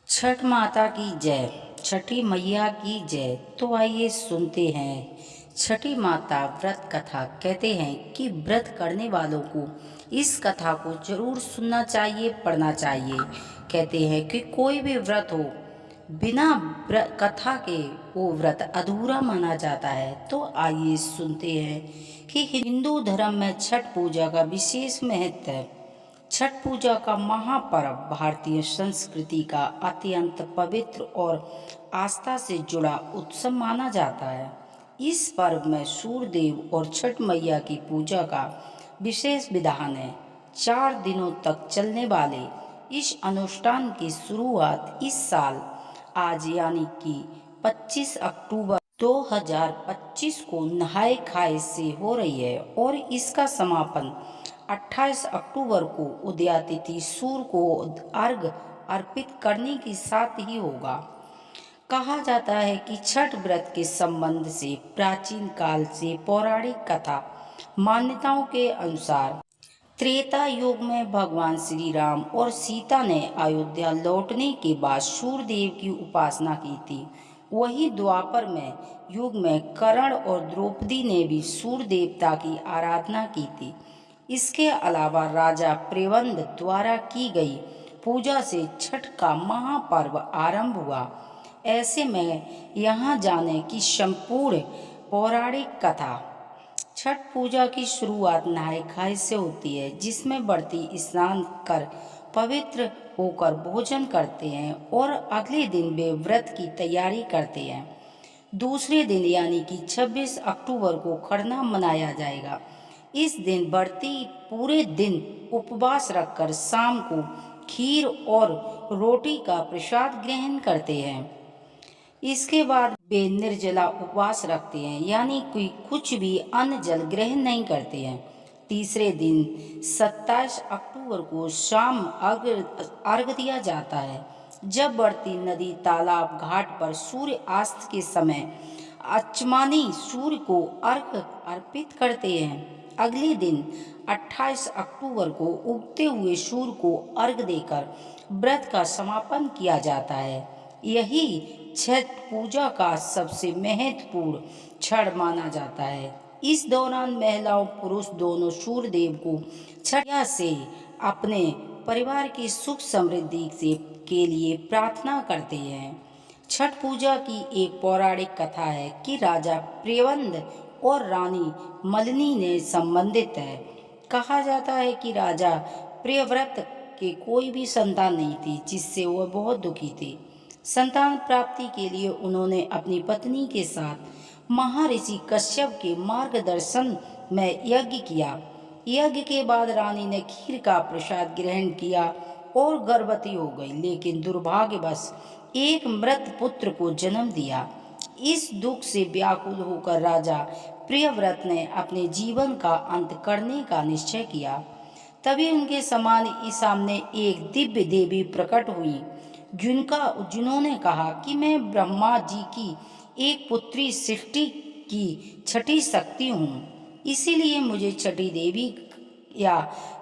छठ माता की जय। छठी मैया की जय। तो आइए सुनते हैं छठी माता व्रत कथा। कहते हैं कि व्रत करने वालों को इस कथा को जरूर सुनना चाहिए, पढ़ना चाहिए। कहते हैं कि कोई भी व्रत हो, बिना कथा के वो व्रत अधूरा माना जाता है। तो आइए सुनते हैं कि हिंदू धर्म में छठ पूजा का विशेष महत्व है। छठ पूजा का महापर्व भारतीय संस्कृति का अत्यंत पवित्र और आस्था से जुड़ा उत्सव माना जाता है। इस पर्व में सूर्य देव और छठ मैया की पूजा का विशेष विधान है। 4 दिनों तक चलने वाले इस अनुष्ठान की शुरुआत इस साल आज यानी कि 25 अक्टूबर 2025 को नहाय खाए से हो रही है और इसका समापन 28 अक्टूबर को उदयातिथि सूर्य को अर्घ अर्पित करने के साथ ही होगा। कहा जाता है कि छठ व्रत के संबंध से प्राचीन काल से पौराणिक कथा मान्यताओं के अनुसार त्रेता युग में भगवान श्री राम और सीता ने अयोध्या लौटने के बाद सूर्य देव की उपासना की थी। वही द्वापर में युग में कर्ण और द्रौपदी ने भी सूर्य देवता की आराधना की थी। इसके अलावा राजा प्रेवंद द्वारा की गई पूजा से छठ का महापर्व आरंभ हुआ। ऐसे में यहाँ जाने की संपूर्ण पौराणिक कथा। छठ पूजा की शुरुआत नहाय खाए से होती है, जिसमें व्रती स्नान कर पवित्र होकर भोजन करते हैं और अगले दिन वे व्रत की तैयारी करते हैं। दूसरे दिन यानी कि 26 अक्टूबर को खरना मनाया जाएगा। इस दिन व्रती पूरे दिन उपवास रखकर शाम को खीर और रोटी का प्रसाद ग्रहण करते हैं। इसके बाद वे निर्जला उपवास रखते हैं, यानी कोई कुछ भी अन्न जल ग्रहण नहीं करते हैं। तीसरे दिन 27 अक्टूबर को शाम अर्घ दिया जाता है, जब व्रती नदी, तालाब, घाट पर सूर्य अस्त के समय अचमानी सूर्य को अर्घ अर्पित करते हैं। अगले दिन 28 अक्टूबर को उगते हुए सूर्य को अर्घ देकर व्रत का समापन किया जाता है। यही छठ पूजा का सबसे महत्वपूर्ण क्षण माना जाता है। इस दौरान महिलाओं पुरुष दोनों सूर्य देव को छठ से अपने परिवार की सुख समृद्धि से के लिए प्रार्थना करते हैं। छठ पूजा की एक पौराणिक कथा है कि राजा प्रेवंद और रानी मलिनी ने संबंधित है। कहा जाता है कि राजा प्रियव्रत के कोई भी संतान नहीं थी, जिससे वह बहुत दुखी थे। संतान प्राप्ति के लिए उन्होंने अपनी पत्नी के साथ महर्षि कश्यप के मार्गदर्शन में यज्ञ किया। यज्ञ के बाद रानी ने खीर का प्रसाद ग्रहण किया और गर्भवती हो गई, लेकिन दुर्भाग्यवश एक मृत पुत्र को जन्म दिया। इस दुख से व्याकुल होकर राजा प्रियव्रत ने अपने जीवन का अंत करने का निश्चय किया। तभी उनके सामने एक दिव्य देवी प्रकट हुई, जिन्होंने कहा कि मैं ब्रह्मा जी की एक पुत्री सृष्टि की छठी शक्ति हूँ, इसीलिए मुझे छठी देवी या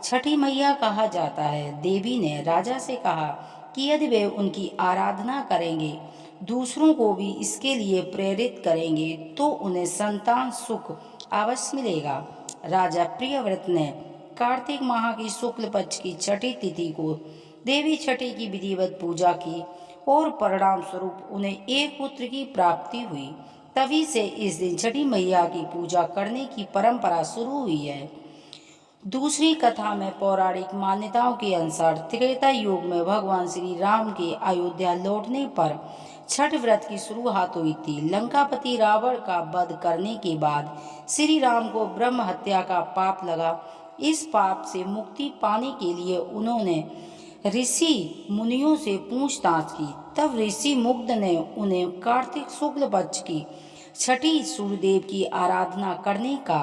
छठी मैया कहा जाता है। देवी ने राजा से कहा कि यदि वे उनकी आराधना करेंगे, दूसरों को भी इसके लिए प्रेरित करेंगे, तो उन्हें संतान सुख अवश्य मिलेगा। राजा प्रियव्रत ने कार्तिक माह की शुक्ल पक्ष की छठी तिथि को देवी छठी की विधिवत पूजा की और परिणाम स्वरूप उन्हें एक पुत्र की प्राप्ति हुई। तभी से इस दिन छठी मैया की पूजा करने की परंपरा शुरू हुई है। दूसरी कथा में पौराणिक मान्यताओं के अनुसार त्रेता युग में भगवान श्री राम के अयोध्या लौटने पर छठ व्रत की शुरुआत हुई थी। लंकापति रावण का वध करने के बाद श्री राम को ब्रह्म हत्या का पाप लगा। इस पाप से मुक्ति पाने के लिए उन्होंने ऋषि मुनियों से पूछताछ की। तब ऋषि मुग्ध ने उन्हें कार्तिक शुक्ल पक्ष की छठी सूर्यदेव की आराधना करने का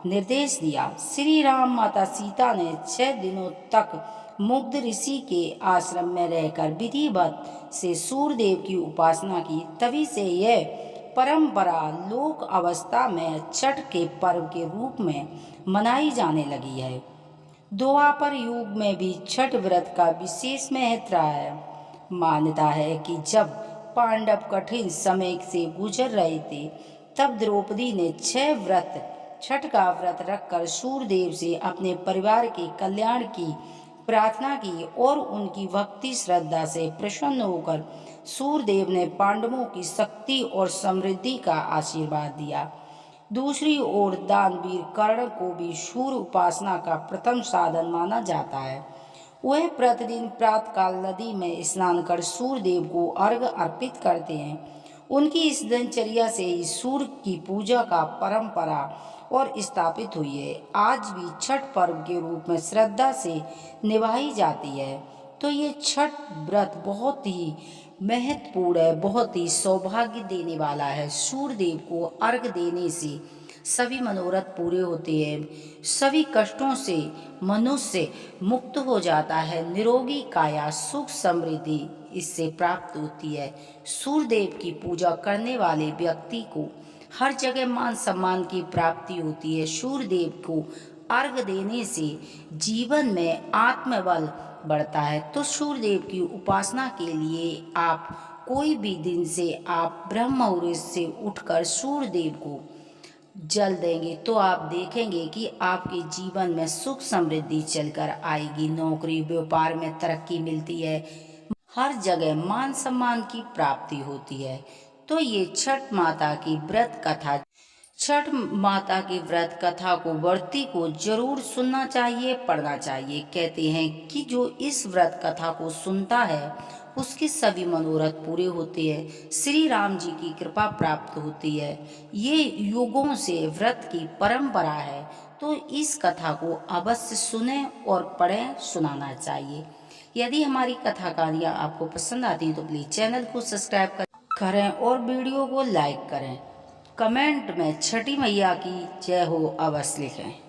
निर्देश दिया। श्री राम माता सीता ने 6 दिनों तक मुग्ध ऋषि के आश्रम में रहकर विधिवत से सूर्यदेव की उपासना की। तभी से यह परंपरा लोक अवस्था में छठ के पर्व के रूप में मनाई जाने लगी है। द्वापर युग में भी छठ व्रत का विशेष महत्व रहा है। मान्यता है कि जब पांडव कठिन समय से गुजर रहे थे, तब द्रौपदी ने 6 का व्रत रखकर सूर्यदेव से अपने परिवार के कल्याण की प्रार्थना की और उनकी भक्ति श्रद्धा से प्रसन्न होकर सूर्यदेव ने पांडवों की शक्ति और समृद्धि का आशीर्वाद दिया। दूसरी ओर दानवीर कर्ण को भी सूर्य उपासना का प्रथम साधन माना जाता है। वह प्रतिदिन प्रातःकाल नदी में स्नान कर सूर्यदेव को अर्घ्य अर्पित करते हैं। उनकी इस दिनचर्या से ही सूर्य की पूजा का परंपरा और स्थापित हुई है। आज भी छठ पर्व के रूप में श्रद्धा से निभाई जाती है। तो ये छठ व्रत बहुत ही महत्वपूर्ण है, बहुत ही सौभाग्य देने वाला है। सूर्यदेव को अर्घ्य देने से सभी मनोरथ पूरे होते हैं, सभी कष्टों से मनुष्य मुक्त हो जाता है, निरोगी काया सुख समृद्धि इससे प्राप्त होती है। सूर्यदेव की पूजा करने वाले व्यक्ति को हर जगह मान सम्मान की प्राप्ति होती है। सूर्यदेव को अर्घ्य देने से जीवन में आत्मबल बढ़ता है। तो सूर्यदेव की उपासना के लिए आप कोई भी दिन से आप ब्रह्म मुहूर्त से उठकर सूर्यदेव को जल देंगे तो आप देखेंगे कि आपके जीवन में सुख समृद्धि चलकर आएगी। नौकरी व्यापार में तरक्की मिलती है, हर जगह मान सम्मान की प्राप्ति होती है। तो ये छठ माता की व्रत कथा, छठ माता की व्रत कथा को व्रती को जरूर सुनना चाहिए, पढ़ना चाहिए। कहते हैं कि जो इस व्रत कथा को सुनता है उसके सभी मनोरथ पूरे होते हैं, श्री राम जी की कृपा प्राप्त होती है। ये युगों से व्रत की परंपरा है। तो इस कथा को अवश्य सुने और पढ़ें, सुनाना चाहिए। यदि हमारी कथा कहानियाँ आपको पसंद आती तो प्लीज़ चैनल को सब्सक्राइब करें और वीडियो को लाइक करें। कमेंट में छठी मैया की जय हो अवश्य लिखें।